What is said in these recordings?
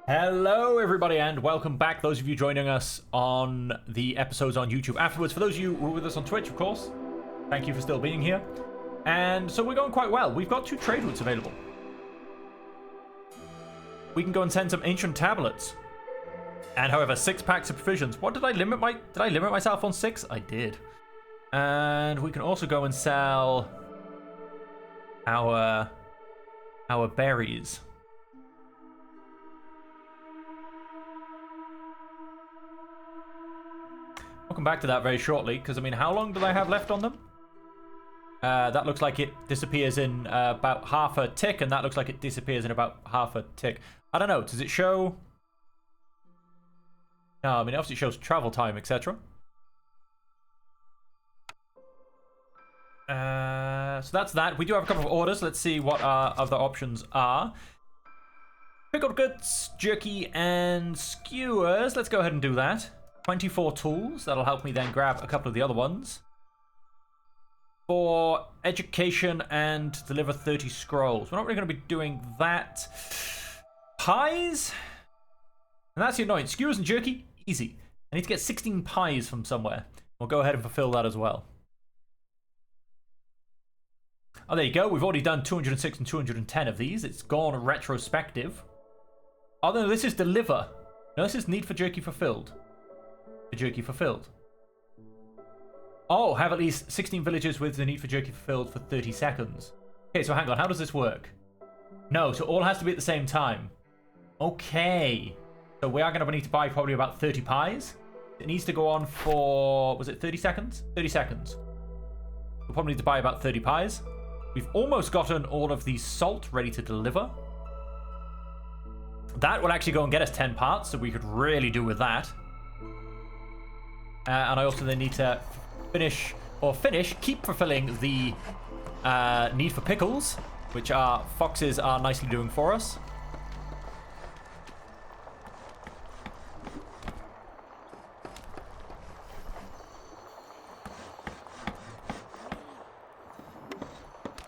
Hello everybody and welcome back, those of you joining us on the episodes on YouTube afterwards. For those of you who are with us on Twitch, of course, thank you for still being here. And so we're going quite well. We've got 2 trade routes available. We can go and send some ancient tablets. And however, 6 packs of provisions. What did I limit myself on 6? I did. And we can also go and sell our berries. I'll come back to that very shortly, because I mean, how long do I have left on them? That looks like it disappears in about half a tick, and that looks like it disappears in about half a tick. I don't know, does it show? No, I mean, obviously it shows travel time, etc. So that's that. We do have a couple of orders. Let's see what our other options are. Pickled goods, jerky, and skewers. Let's go ahead and do that. 24 tools. That'll help me then grab a couple of the other ones. For education and deliver 30 scrolls. We're not really going to be doing that. Pies? And that's the annoying. Skewers and jerky? Easy. I need to get 16 pies from somewhere. We'll go ahead and fulfill that as well. Oh, there you go. We've already done 206 and 210 of these. It's gone retrospective. Oh, no, this is deliver. No, this is need for jerky fulfilled. The jerky fulfilled. Oh, have at least 16 villages with the need for jerky fulfilled for 30 seconds. Okay, so hang on. How does this work? No, so all has to be at the same time. Okay. So we are going to need to buy probably about 30 pies. It needs to go on for, was it 30 seconds? 30 seconds. We'll probably need to buy about 30 pies. We've almost gotten all of the salt ready to deliver. That will actually go and get us 10 parts, so we could really do with that. And I also then need to keep fulfilling the need for pickles, which our foxes are nicely doing for us.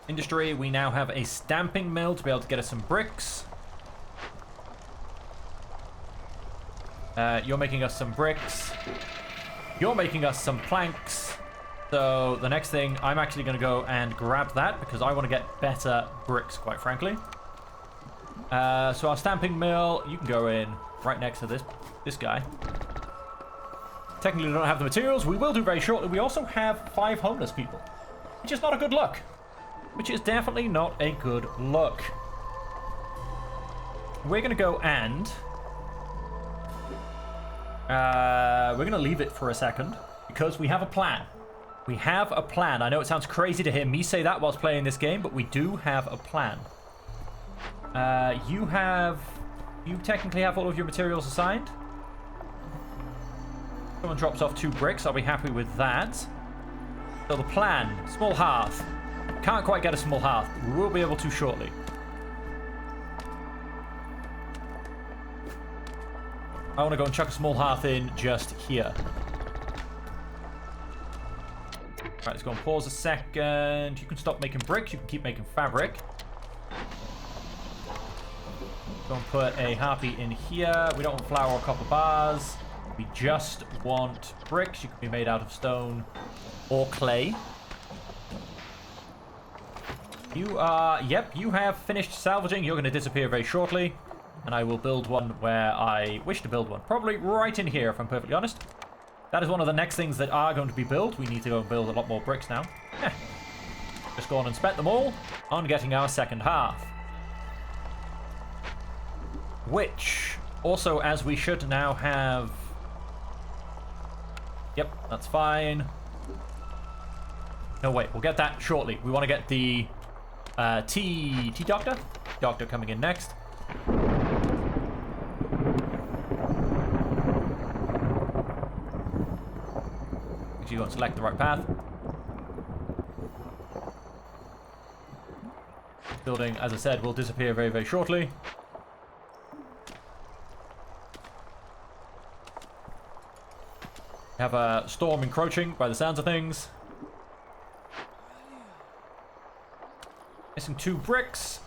Industry, we now have a stamping mill to be able to get us some bricks. You're making us some bricks. You're making us some planks. So the next thing, I'm actually going to go and grab that because I want to get better bricks, quite frankly. So our stamping mill, you can go in right next to this guy. Technically, we don't have the materials. We will do very shortly. We also have 5 homeless people, which is not a good look. Which is definitely not a good look. We're going to go and... we're going to leave it for a second because we have a plan. We have a plan. I know it sounds crazy to hear me say that whilst playing this game, but we do have a plan. You technically have all of your materials assigned. Someone drops off 2 bricks. I'll be happy with that. So the plan, small hearth. Can't quite get a small hearth, but we will be able to shortly. I want to go and chuck a small hearth in just here. Right, let's go and pause a second. You can stop making bricks. You can keep making fabric. Go and put a harpy in here. We don't want flour or copper bars. We just want bricks. You can be made out of stone or clay. You are, yep, you have finished salvaging. You're going to disappear very shortly. And I will build one where I wish to build one. Probably right in here, if I'm perfectly honest. That is one of the next things that are going to be built. We need to go and build a lot more bricks now. Just go on and spent them all on getting our second half. Which, also, as we should now have... Yep, that's fine. No, wait, we'll get that shortly. We want to get the... Doctor coming in next. Make sure you go and select the right path. Building, as I said, will disappear very, very shortly. We have a storm encroaching by the sounds of things. Missing 2 bricks.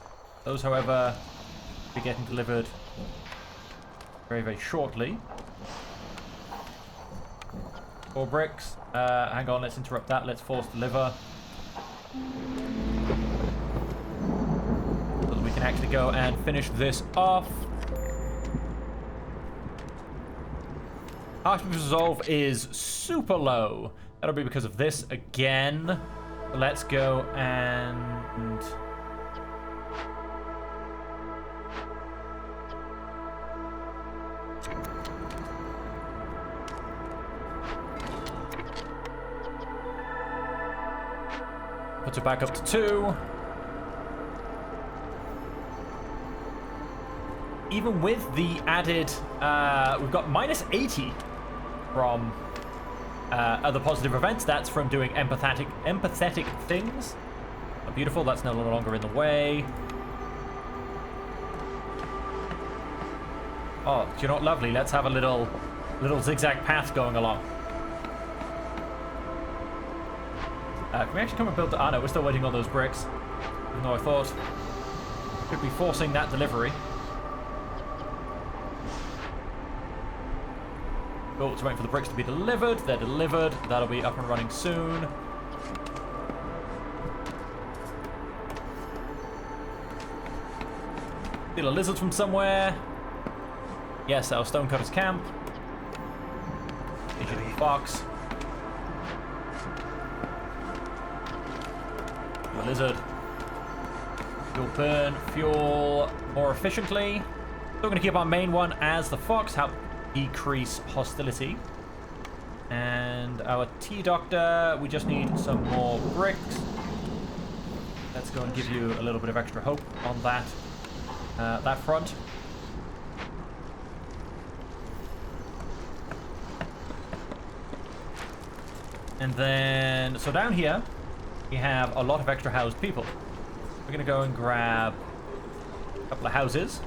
Those, however, be getting delivered very, very shortly. 4 bricks. Hang on, let's interrupt that. Let's force deliver. So that we can actually go and finish this off. Harshness resolve is super low. That'll be because of this again. Let's go and... Puts it back up to 2. Even with the added, we've got minus 80 from other positive events. That's from doing empathetic things. Oh, beautiful. That's no longer in the way. Oh, do you know what? Lovely. Let's have a little zigzag path going along. Can we actually come and build the... Ah, no, we're still waiting on those bricks. Even though I thought could be forcing that delivery. Cool, it's waiting for the bricks to be delivered. They're delivered. That'll be up and running soon. Steal a lizard from somewhere. Yes, our stonecutter's camp. Digital fox. The lizard. You'll burn fuel more efficiently. So we're going to keep our main one as the fox. Help decrease hostility. And our T-Doctor, we just need some more bricks. Let's go and give you a little bit of extra hope on that front. And then, so down here, we have a lot of extra housed people. We're going to go and grab a couple of houses.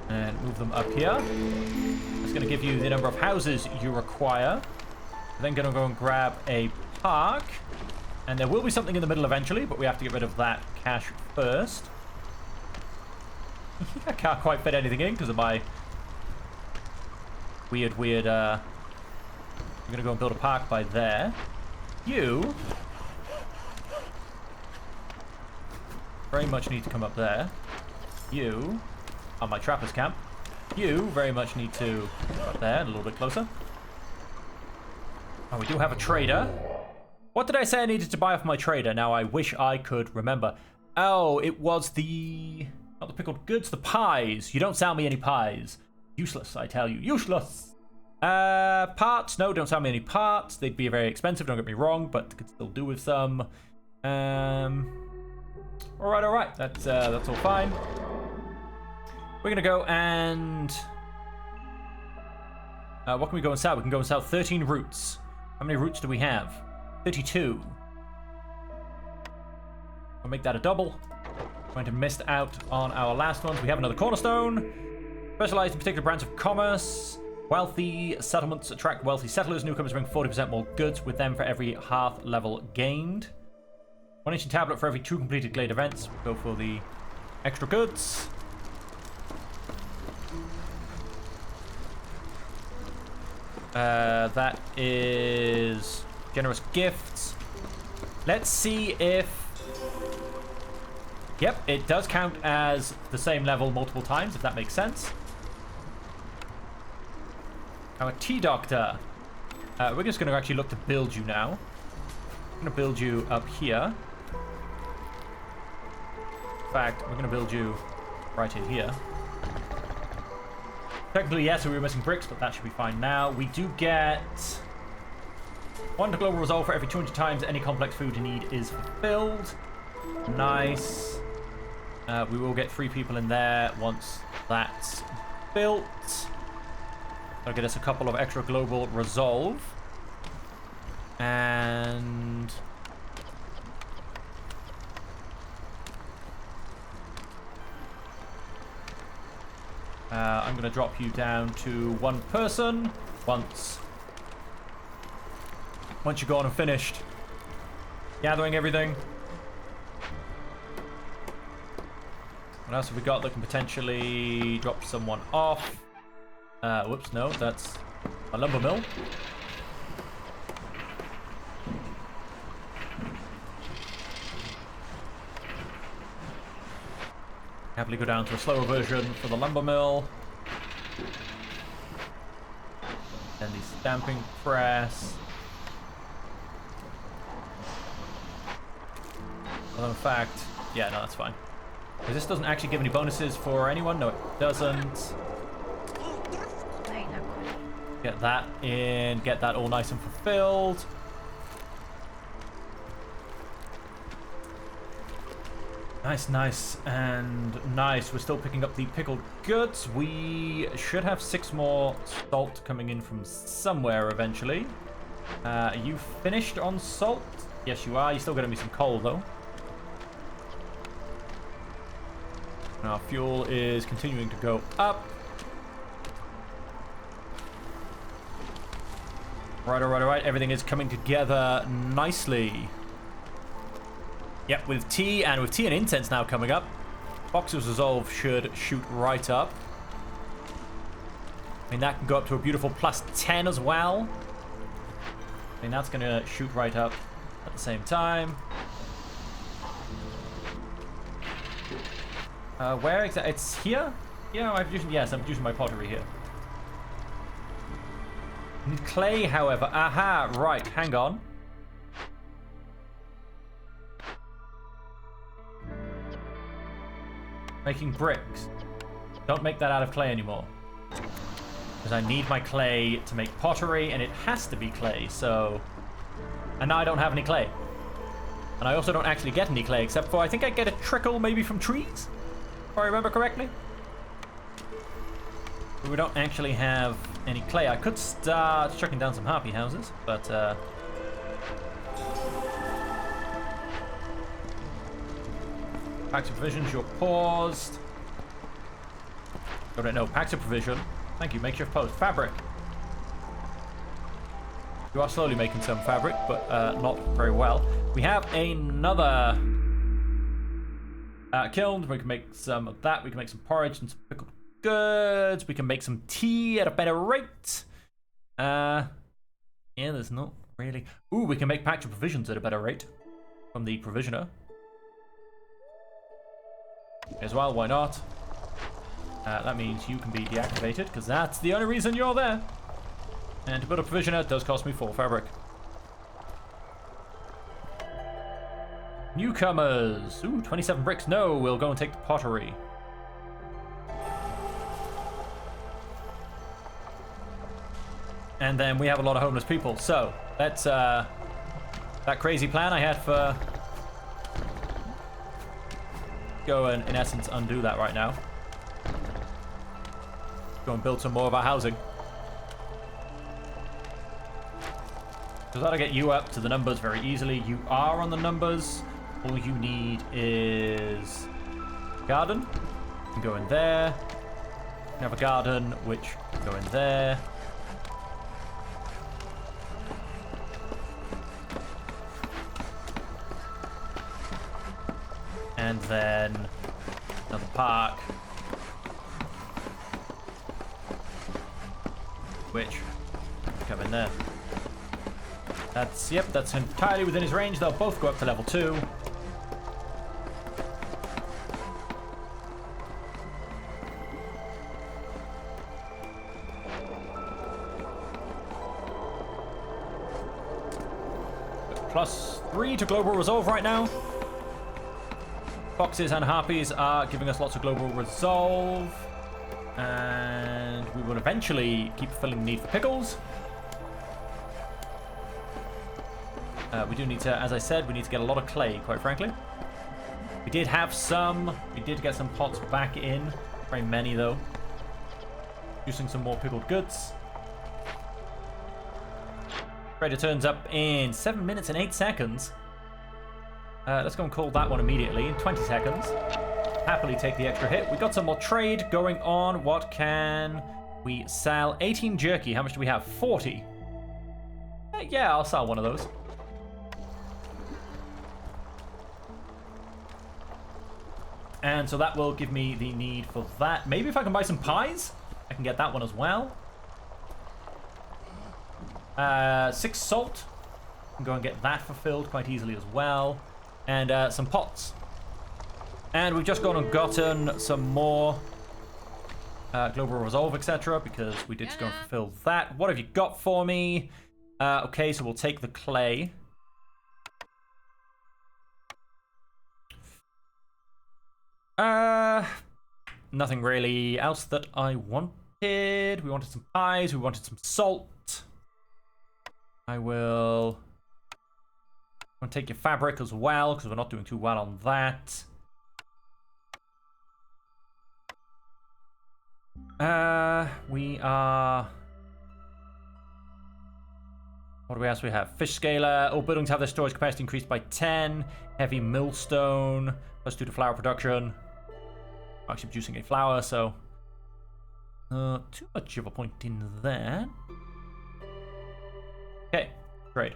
And move them up here. It's going to give you the number of houses you require. We're then going to go and grab a park. And there will be something in the middle eventually, but we have to get rid of that cash first. I can't quite fit anything in because of my weird, we're going to go and build a park by there. You very much need to come up there. You are my trapper's camp. You very much need to come up there, a little bit closer. And we do have a trader. What did I say I needed to buy off my trader? Now, I wish I could remember. Oh, it was the... Not the pickled goods, the pies. You don't sell me any pies. Useless, I tell you. Useless! Parts. No, don't sell me any parts. They'd be very expensive, don't get me wrong, but could still do with some. Alright. That's all fine. We're gonna go and... what can we go and sell? We can go and sell 13 roots. How many roots do we have? 32. I'll make that a double. Going to miss out on our last ones. We have another cornerstone. Specialized in particular branch of commerce. Wealthy settlements attract wealthy settlers. Newcomers bring 40% more goods with them for every half level gained. 1 ancient tablet for every 2 completed glade events. We'll go for the extra goods. That is generous gifts. Let's see if... Yep, it does count as the same level multiple times, if that makes sense. Our T-Doctor. We're just going to actually look to build you now. I'm going to build you up here. In fact, we're going to build you right in here. Technically, yes, we were missing bricks, but that should be fine now. We do get 1 global resolve for every 200 times any complex food you need is fulfilled. Nice. We will get 3 people in there once that's built. That'll get us a couple of extra global resolve. And... I'm going to drop you down to 1 person once once you're gone and finished gathering everything. What else have we got that can potentially drop someone off? Whoops, no, that's a lumber mill. Happily go down to a slower version for the lumber mill. And the stamping press. Although in fact, yeah, no, that's fine. Because this doesn't actually give any bonuses for anyone. No, it doesn't. Get that in, get that all nice and fulfilled. Nice, nice, and nice. We're still picking up the pickled goods. We should have 6 more salt coming in from somewhere eventually. Are you finished on salt? Yes, you are. You're still getting me some coal, though. Our fuel is continuing to go up. Right, all right, all right. Everything is coming together nicely. Yep, with tea and incense now coming up, Boxer's Resolve should shoot right up. I mean, that can go up to a beautiful +10 as well. I mean, that's going to shoot right up at the same time. Where exactly? It's here? Yeah, yes, I'm using my pottery here. Need clay, however. Aha, right, hang on. Making bricks. Don't make that out of clay anymore. Because I need my clay to make pottery, and it has to be clay, so... And now I don't have any clay. And I also don't actually get any clay, except for I think I get a trickle maybe from trees? If I remember correctly. But we don't actually have any clay. I could start chucking down some harpy houses, but... Packs of provisions, you're paused. Oh, no, packs of provision. Thank you, makeshift post. Fabric. You are slowly making some fabric, but not very well. We have another kiln. We can make some of that. We can make some porridge and some pickled goods. We can make some tea at a better rate. Yeah, there's not really... Ooh, we can make packs of provisions at a better rate from the provisioner. As well, why not? That means you can be deactivated, because that's the only reason you're there. And to build a provisioner, it does cost me 4 fabric. Newcomers! Ooh, 27 bricks. No, we'll go and take the pottery. And then we have a lot of homeless people. So, that's that crazy plan I had for... Go and, in essence, undo that right now. Go and build some more of our housing. So that'll get you up to the numbers very easily. You are on the numbers. All you need is a garden. You can go in there. You have a garden, which can go in there. And then another park, which come in there. That's, yep, that's entirely within his range. They'll both go up to level 2. +3 to global resolve right now. Foxes and harpies are giving us lots of global resolve. And we will eventually keep filling the need for pickles. We do need to, as I said, we need to get a lot of clay, quite frankly. We did have some. We did get some pots back in. Very many, though. Producing some more pickled goods. Trader turns up in 7 minutes and 8 seconds. Let's go and call that one immediately in 20 seconds. Happily take the extra hit. We got some more trade going on. What can we sell? 18 jerky. How much do we have? 40. Yeah, I'll sell one of those. And so that will give me the need for that. Maybe if I can buy some pies, I can get that one as well. 6 salt. I can go and get that fulfilled quite easily as well. And some pots. And we've just gone and gotten some more global resolve, etc. Because we did go and fulfill that. What have you got for me? Okay, so we'll take the clay. Nothing really else that I wanted. We wanted some pies. We wanted some salt. I will take your fabric as well, because we're not doing too well on that. We are... What do else we have? Fish scaler. All buildings have their storage capacity increased by 10. Heavy millstone. Plus 2 to flour production. I'm actually producing a flour, so... too much of a point in there. Okay, great.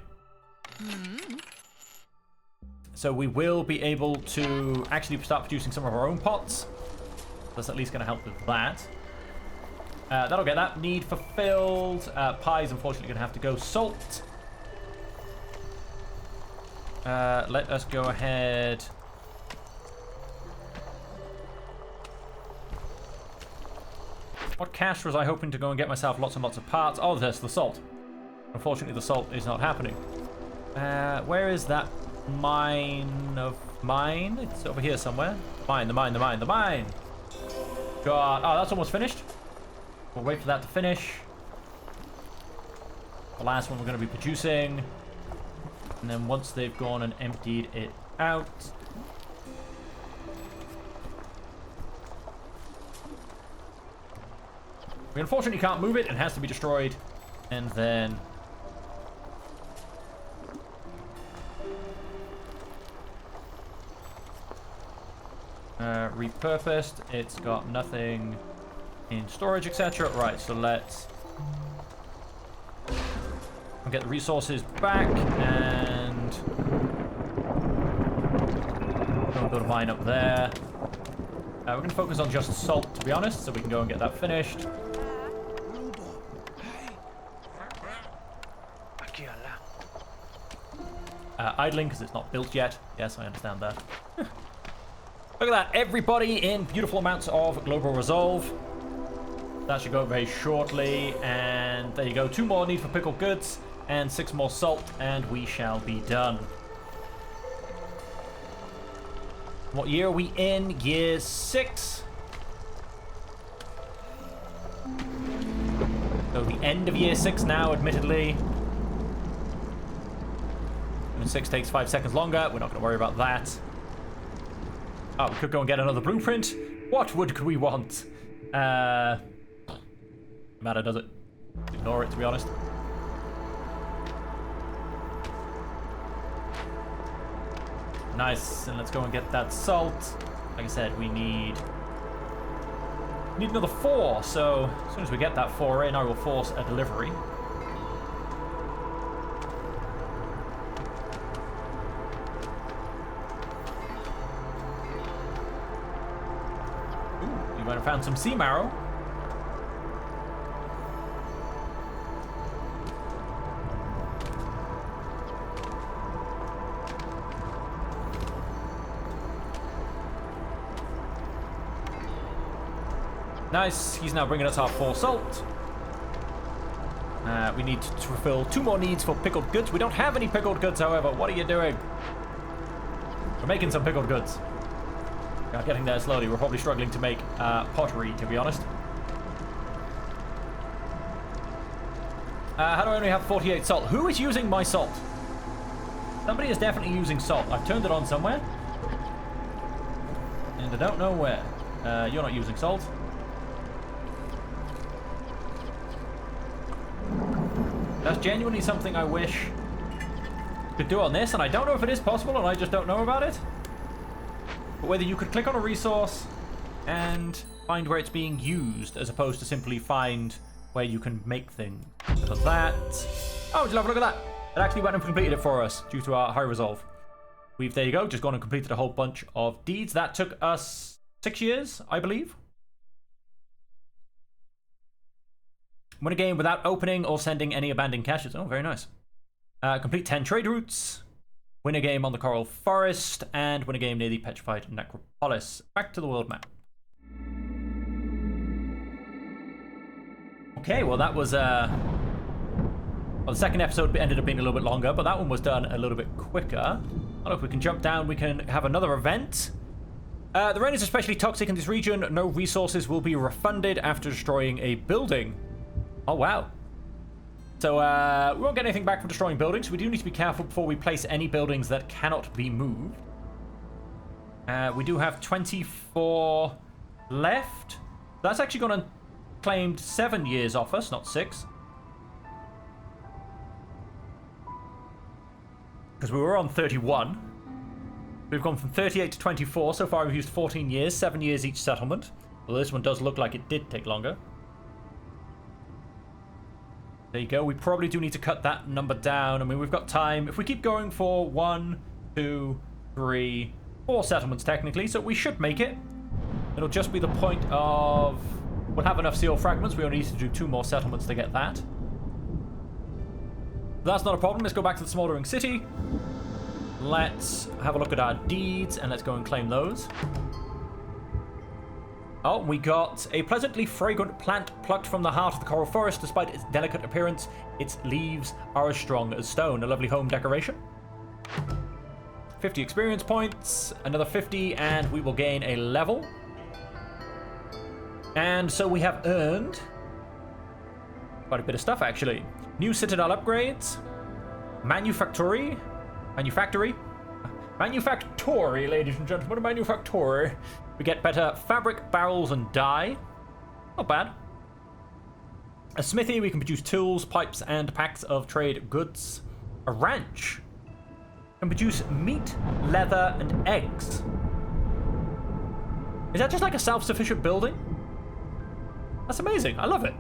So we will be able to actually start producing some of our own pots. That's at least going to help with that. That'll get that need fulfilled. Pie's unfortunately going to have to go. Salt. Let us go ahead. What cache was I hoping to go and get myself lots and lots of parts? Oh, there's the salt. Unfortunately, the salt is not happening. Where is that mine of mine? It's over here somewhere. The mine. God. Oh, that's almost finished. We'll wait for that to finish. The last one we're going to be producing. And then once they've gone and emptied it out... We unfortunately can't move it. It has to be destroyed. And then... repurposed. It's got nothing in storage, etc. Right, so let's get the resources back and go build a mine up there. We're going to focus on just salt, to be honest, so we can go and get that finished. Idling because it's not built yet. Yes, I understand that. Look at that, everybody in beautiful amounts of global resolve. That should go very shortly, and there you go. 2 more need for pickled goods, and 6 more salt, and we shall be done. What year are we in? Year 6. So the end of year 6 now, admittedly. And 6 takes 5 seconds longer. We're not going to worry about that. Oh, we could go and get another blueprint. What would we want? Matter, does it? Ignore it, to be honest. Nice, and let's go and get that salt. Like I said, we need another 4, so as soon as we get that 4 in, I will force a delivery. Ooh, we might have found some sea marrow. Nice, he's now bringing us our 4 salt. We need to fulfill 2 more needs for pickled goods. We don't have any pickled goods, however. What are you doing? We're making some pickled goods. We are getting there slowly. We're probably struggling to make pottery, to be honest. How do I only have 48 salt? Who is using my salt? Somebody is definitely using salt. I've turned it on somewhere. And I don't know where. You're not using salt. That's genuinely something I wish could do on this, and I don't know if it is possible, and I just don't know about it. But whether you could click on a resource and find where it's being used, as opposed to simply find where you can make things. Look at that. Oh, would you love a look at that? It actually went and completed it for us due to our high resolve. We've, there you go, just gone and completed a whole bunch of deeds. That took us 6 years, I believe. Win a game without opening or sending any abandoned caches. Oh, very nice. Complete 10 trade routes. Win a game on the Coral Forest. And win a game near the Petrified Necropolis. Back to the world map. Okay, well that was... well, the second episode ended up being a little bit longer, but that one was done a little bit quicker. I don't know if we can jump down. We can have another event. The rain is especially toxic in this region. No resources will be refunded after destroying a building. Oh, wow. So, we won't get anything back from destroying buildings. We do need to be careful before we place any buildings that cannot be moved. We do have 24 left. That's actually going to claim 7 years off us, not 6. Because we were on 31. We've gone from 38 to 24. So far, we've used 14 years, 7 years each settlement. Well, this one does look like it did take longer. There you go. We probably do need to cut that number down. I mean, we've got time. If we keep going for 1, 2, 3, 4 settlements, technically, so we should make it. It'll just be the point of... We'll have enough seal fragments. We only need to do 2 more settlements to get that. That's not a problem. Let's go back to the smoldering city. Let's have a look at our deeds, and let's go and claim those. Oh, we got a pleasantly fragrant plant plucked from the heart of the coral forest. Despite its delicate appearance, its leaves are as strong as stone. A lovely home decoration. 50 experience points, another 50, and we will gain a level. And so we have earned quite a bit of stuff, actually. New citadel upgrades. Manufactory, ladies and gentlemen, a manufactory. We get better fabric, barrels, and dye. Not bad. A smithy, we can produce tools, pipes, and packs of trade goods. A ranch can produce meat, leather, and eggs. Is that just like a self-sufficient building? That's amazing. I love it.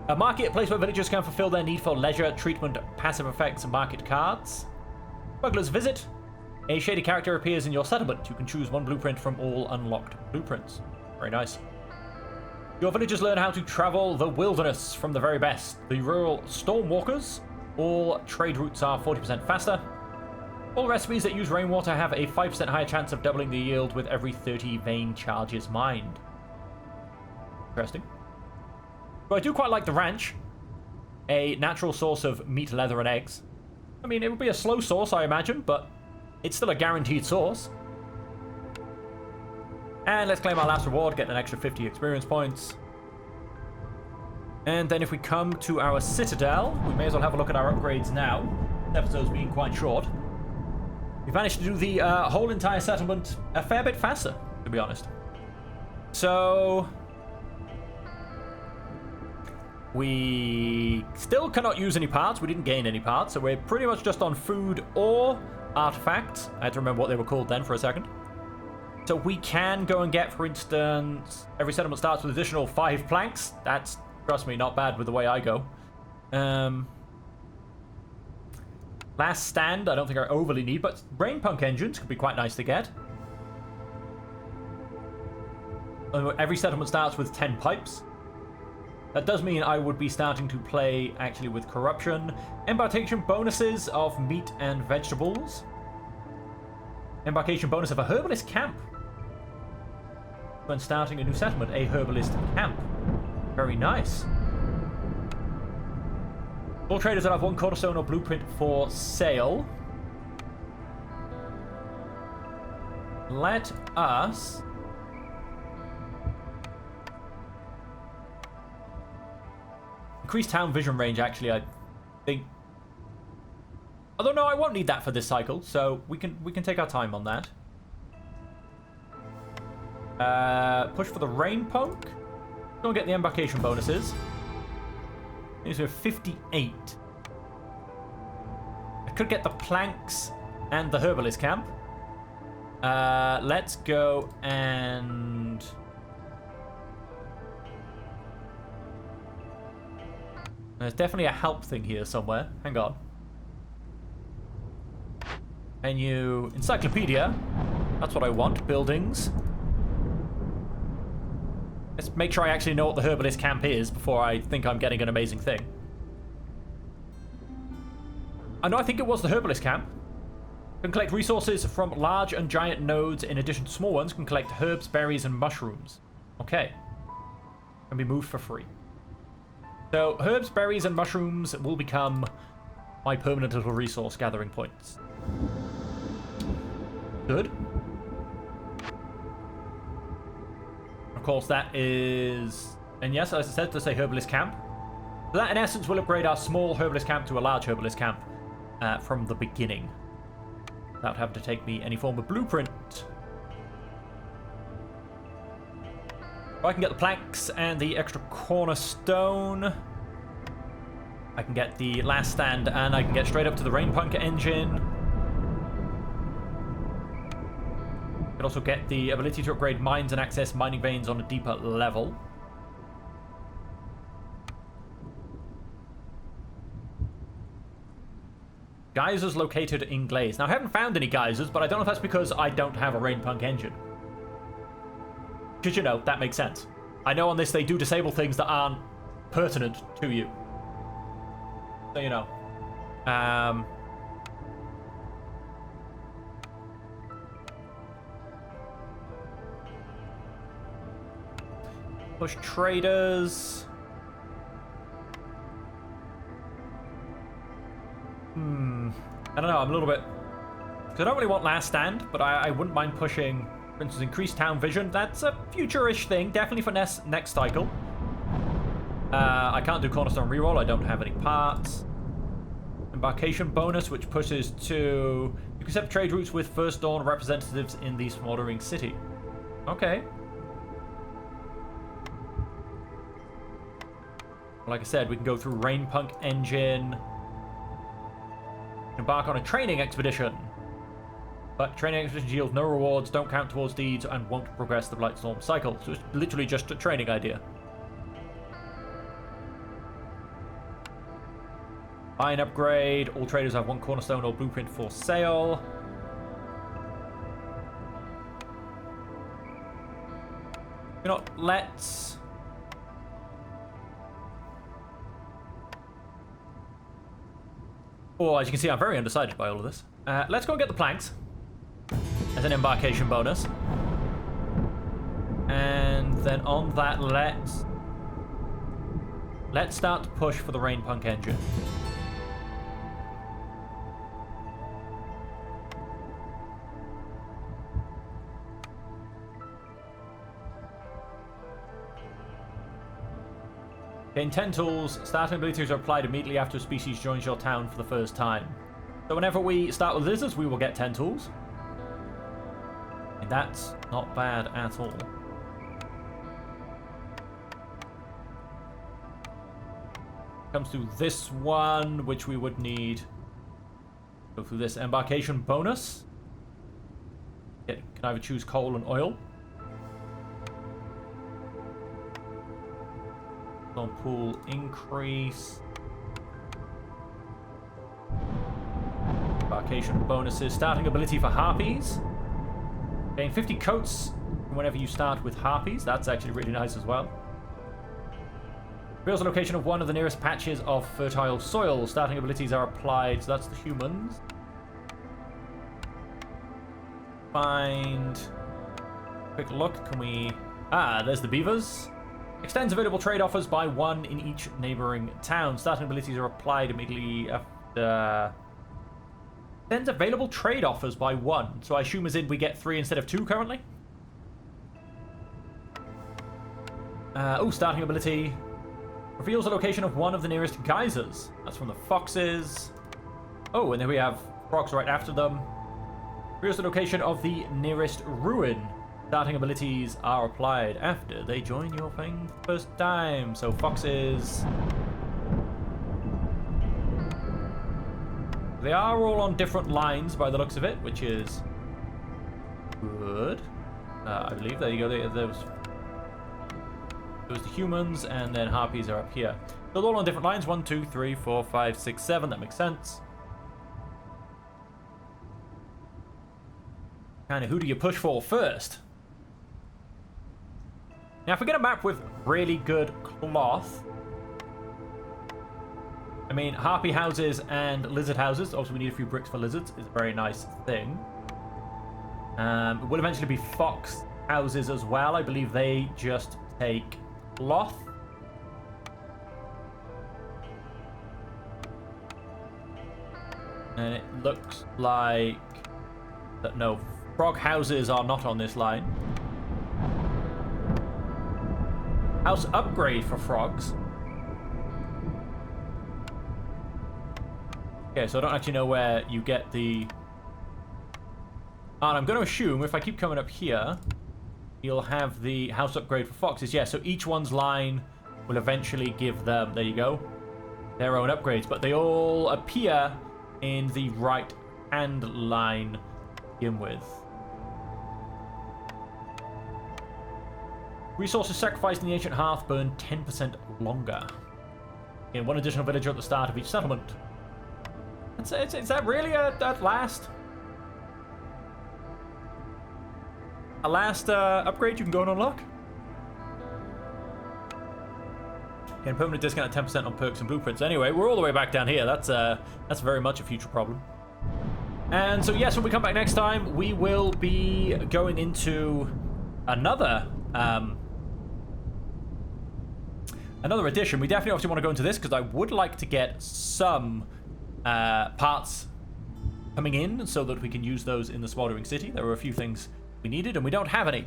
A market, a place where villagers can fulfill their need for leisure, treatment, passive effects, and market cards. Smuggler's visit. A shady character appears in your settlement. You can choose one blueprint from all unlocked blueprints. Very nice. Your villagers learn how to travel the wilderness from the very best. The rural stormwalkers. All trade routes are 40% faster. All recipes that use rainwater have a 5% higher chance of doubling the yield with every 30 vein charges mined. Interesting. But I do quite like the ranch. A natural source of meat, leather, and eggs. I mean, it would be a slow source, I imagine, but it's still a guaranteed source. And let's claim our last reward, get an extra 50 experience points. And then if we come to our citadel, we may as well have a look at our upgrades now. This episode's being quite short. We've managed to do the whole entire settlement a fair bit faster, to be honest. So... we still cannot use any parts. We didn't gain any parts, so we're pretty much just on food or artifacts. I had to remember what they were called then for a second. So we can go and get, for instance, every settlement starts with additional 5 planks. That's, trust me, not bad with the way I go. Last stand, I don't think I overly need, but brain punk engines could be quite nice to get. Every settlement starts with 10 pipes. That does mean I would be starting to play, actually, with corruption. Embarkation bonuses of meat and vegetables. Embarkation bonus of a herbalist camp. When starting a new settlement, a herbalist camp. Very nice. All traders that have 1 cornerstone or blueprint for sale. Let us... increase town vision range, actually, I think. Although, no, I won't need that for this cycle, so we can take our time on that. Push for the rain punk. Don't get the embarkation bonuses. These are 58. I could get the planks and the herbalist camp. Let's go and... there's definitely a help thing here somewhere. Hang on. Menu, encyclopedia. That's what I want. Buildings. Let's make sure I actually know what the herbalist camp is before I think I'm getting an amazing thing. I know, I think it was the herbalist camp. Can collect resources from large and giant nodes in addition to small ones. Can collect herbs, berries, and mushrooms. Okay. Can be moved for free. So, herbs, berries, and mushrooms will become my permanent little resource gathering points. Good. Of course, that is... And yes, as I said, to say herbalist camp. So that, in essence, will upgrade our small herbalist camp to a large herbalist camp from the beginning. Without having to take me any form of blueprint. I can get the planks and the extra cornerstone. I can get the last stand, and I can get straight up to the rain punk engine. I can also get the ability to upgrade mines and access mining veins on a deeper level. Geysers located in Glaze. Now, I haven't found any geysers, but I don't know if that's because I don't have a rain punk engine. Because, you know, that makes sense. I know on this they do disable things that aren't pertinent to you. So, you know. Push traders. I don't know, I'm a little bit... Because I don't really want last stand, but I wouldn't mind pushing, for instance, increased town vision. That's a future-ish thing, definitely for next cycle. I can't do cornerstone reroll, I don't have any parts. Embarkation bonus, which pushes to... You can set trade routes with First Dawn representatives in the smoldering city. Okay. Like I said, we can go through Rain Punk engine. Embark on a training expedition. But training expeditions yield no rewards, don't count towards deeds, and won't progress the Blightstorm cycle. So it's literally just a training idea. Mine upgrade. All traders have one cornerstone or blueprint for sale. You know, let's... Oh, as you can see, I'm very undecided by all of this. Let's go and get the planks as an embarkation bonus. And then on that, let's start to push for the Rain Punk engine. Gain 10 tools. Starting abilities are applied immediately after a species joins your town for the first time. So whenever we start with lizards, we will get 10 tools. And that's not bad at all. Comes to this one, which we would need. Go through this embarkation bonus. Can either choose coal and oil. On pool increase. Embarkation bonuses. Starting ability for harpies. Gain 50 coats whenever you start with harpies. That's actually really nice as well. Reveals the location of one of the nearest patches of fertile soil. Starting abilities are applied. So that's the humans. Find. Quick look. Can we... Ah, there's the beavers. Extends available trade offers by 1 in each neighboring town. Starting abilities are applied immediately after... Extends available trade offers by 1. So I assume as in we get 3 instead of 2 currently. Starting ability. Reveals the location of one of the nearest geysers. That's from the foxes. Oh, and then we have frogs right after them. Reveals the location of the nearest ruin. Starting abilities are applied after they join your thing first time. So foxes. They are all on different lines by the looks of it, which is good. I believe. There you go. Those the humans, and then harpies are up here. So they're all on different lines. 1, 2, 3, 4, 5, 6, 7. That makes sense. kind of who do you push for first? Now, if we get a map with really good cloth, I mean, harpy houses and lizard houses, obviously we need a few bricks for lizards, is a very nice thing. It will eventually be fox houses as well. I believe they just take cloth. And it looks like that no, frog houses are not on this line. House upgrade for frogs. Okay, so I don't actually know where you get the... And I'm going to assume if I keep coming up here, you'll have the house upgrade for foxes. Yeah, so each one's line will eventually give them, there you go, their own upgrades. But they all appear in the right-hand line to begin with. Resources sacrificed in the ancient hearth burn 10% longer. In one additional villager at the start of each settlement. Is that really at last? A last upgrade you can go and unlock? Getting permanent discount at 10% on perks and blueprints. Anyway, we're all the way back down here. That's very much a future problem. And so yes, when we come back next time, we will be going into another edition. We definitely obviously want to go into this because I would like to get some parts coming in so that we can use those in the smoldering city. There were a few things we needed and we don't have any.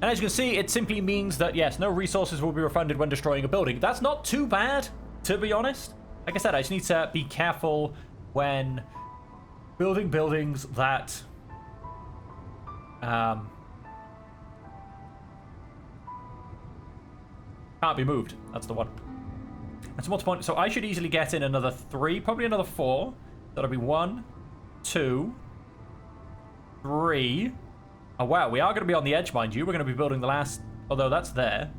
And as you can see, it simply means that yes, no resources will be refunded when destroying a building. That's not too bad, to be honest. Like I said, I just need to be careful when building buildings that can't be moved. That's the one. That's what's point. So I should easily get in another 3, probably another 4. That'll be 1, 2, 3. Oh wow, we are going to be on the edge, mind you. We're going to be building the last, although that's there.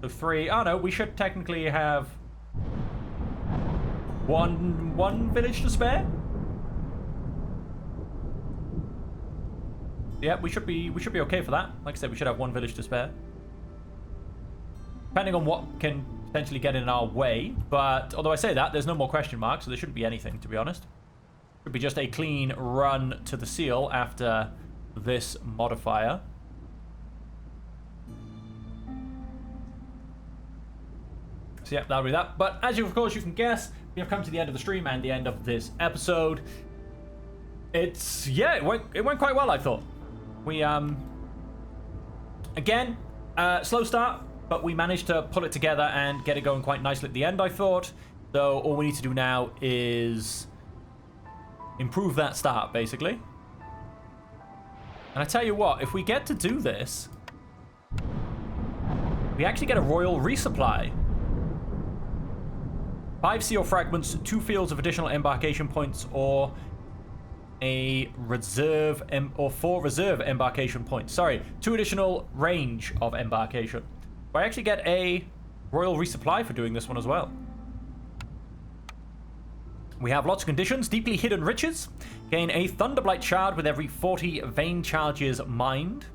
So 3. Oh no, we should technically have one village to spare. Yeah, we should be okay for that. Like I said, we should have 1 village to spare. Depending on what can potentially get in our way. But although I say that, there's no more question marks, so there shouldn't be anything, to be honest. It should be just a clean run to the seal after this modifier. So yeah, that'll be that. But as you, of course, you can guess, we have come to the end of the stream and the end of this episode. It's, yeah, it went quite well, I thought. We, again, slow start, but we managed to pull it together and get it going quite nicely at the end, I thought. So all we need to do now is improve that start, basically. And I tell you what, if we get to do this, we actually get a royal resupply. 5 seal fragments, 2 fields of additional embarkation points, or a reserve, or 4 reserve embarkation points. Sorry, 2 additional range of embarkation. I actually get a royal resupply for doing this one as well. We have lots of conditions. Deeply hidden riches. Gain a Thunderblight shard with every 40 vein charges mined.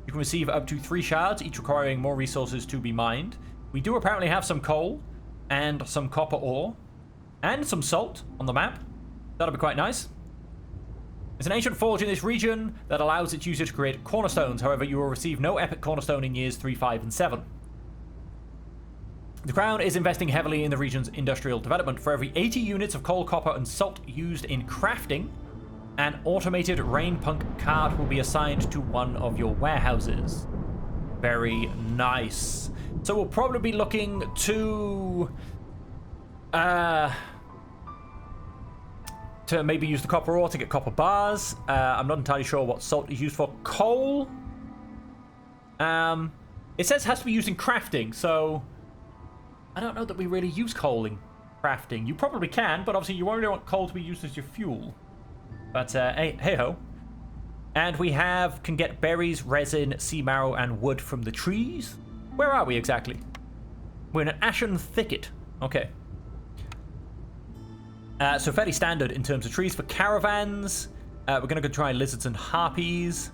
You can receive up to 3 shards, each requiring more resources to be mined. We do apparently have some coal and some copper ore and some salt on the map. That'll be quite nice. There's an ancient forge in this region that allows its user to create cornerstones. However, you will receive no epic cornerstone in years 3, 5, and 7. The Crown is investing heavily in the region's industrial development. For every 80 units of coal, copper, and salt used in crafting, an automated rain punk cart will be assigned to one of your warehouses. Very nice. So we'll probably be looking to maybe use the copper ore to get copper bars. I'm not entirely sure what salt is used for. Coal. It says it has to be used in crafting, so I don't know that we really use coal in crafting. You probably can, but obviously you won't really want coal to be used as your fuel. But hey-ho. And we can get berries, resin, sea marrow, and wood from the trees. Where are we exactly? We're in an ashen thicket. Okay. So fairly standard in terms of trees. For caravans, we're going to go try lizards and harpies.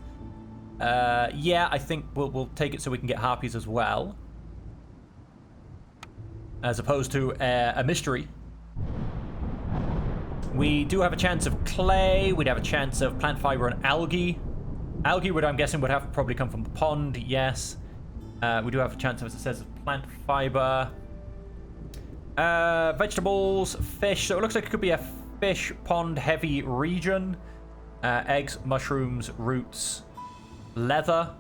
Yeah, I think we'll take it so we can get harpies as well. As opposed to a mystery. We do have a chance of clay. We'd have a chance of plant fiber and algae. Algae would, I'm guessing, would have probably come from the pond, yes. We do have a chance of, as it says, plant fiber. Vegetables, fish. So it looks like it could be a fish pond heavy region. Eggs, mushrooms, roots, leather.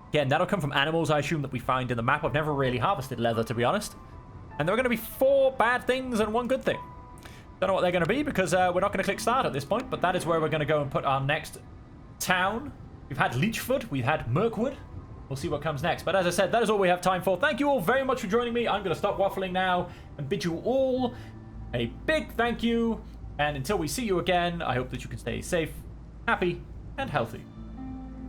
Again, that'll come from animals, I assume, that we find in the map. I've never really harvested leather, to be honest. And there are going to be 4 bad things and 1 good thing. Don't know what they're going to be because we're not going to click start at this point, but that is where we're going to go and put our next town. We've had Leechfoot, we've had Mirkwood. We'll see what comes next. But as I said, that is all we have time for. Thank you all very much for joining me. I'm going to stop waffling now and bid you all a big thank you. And until we see you again, I hope that you can stay safe, happy, and healthy.